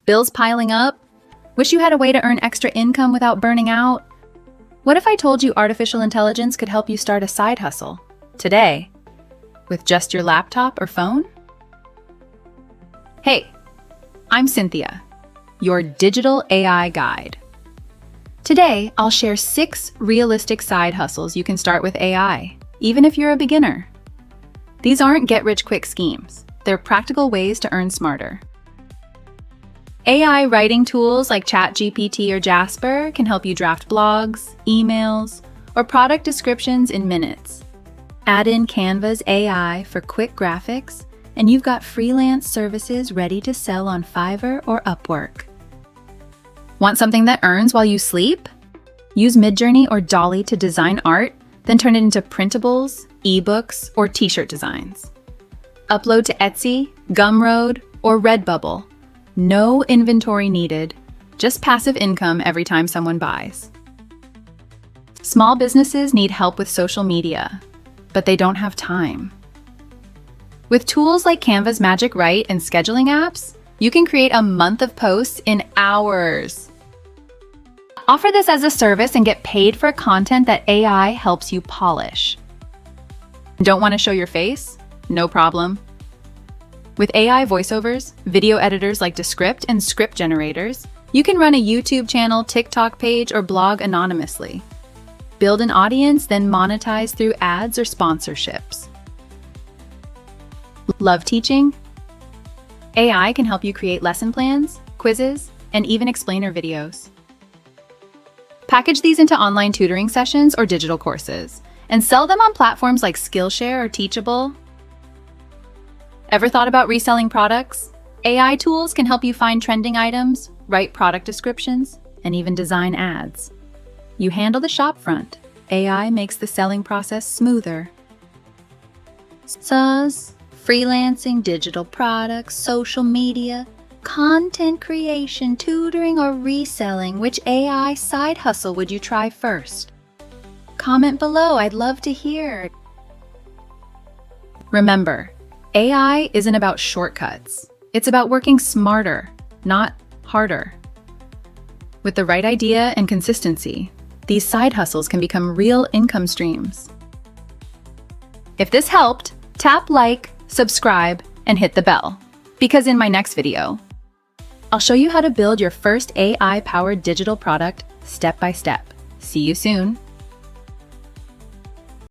Bills piling up? Wish you had a way to earn extra income without burning out? What if I told you artificial intelligence could help you start a side hustle today with just your laptop or phone? Hey, I'm Cynthia, your digital AI guide. Today, I'll share 6 realistic side hustles you can start with AI, even if you're a beginner. These aren't get-rich-quick schemes. They're practical ways to earn smarter. AI writing tools like ChatGPT or Jasper can help you draft blogs, emails, or product descriptions in minutes. Add in Canva's AI for quick graphics, and you've got freelance services ready to sell on Fiverr or Upwork. Want something that earns while you sleep? Use Midjourney or Dolly to design art, then turn it into printables, ebooks, or t-shirt designs. Upload to Etsy, Gumroad, or Redbubble. No inventory needed, just passive income every time someone buys. Small businesses need help with social media, but they don't have time. With tools like Canva's Magic Write and scheduling apps, you can create a month of posts in hours. Offer this as a service and get paid for content that AI helps you polish. Don't want to show your face? No problem. With AI voiceovers, video editors like Descript, and script generators, you can run a YouTube channel, TikTok page, or blog anonymously. Build an audience, then monetize through ads or sponsorships. Love teaching? AI can help you create lesson plans, quizzes, and even explainer videos. Package these into online tutoring sessions or digital courses, and sell them on platforms like Skillshare or Teachable. Ever thought about reselling products? AI tools can help you find trending items, write product descriptions, and even design ads. You handle the shopfront. AI makes the selling process smoother. SaaS, freelancing, digital products, social media, content creation, tutoring, or reselling, which AI side hustle would you try first? Comment below, I'd love to hear. Remember, AI isn't about shortcuts. It's about working smarter, not harder. With the right idea and consistency, these side hustles can become real income streams. If this helped, tap like, subscribe, and hit the bell. Because in my next video, I'll show you how to build your first AI-powered digital product step by step. See you soon.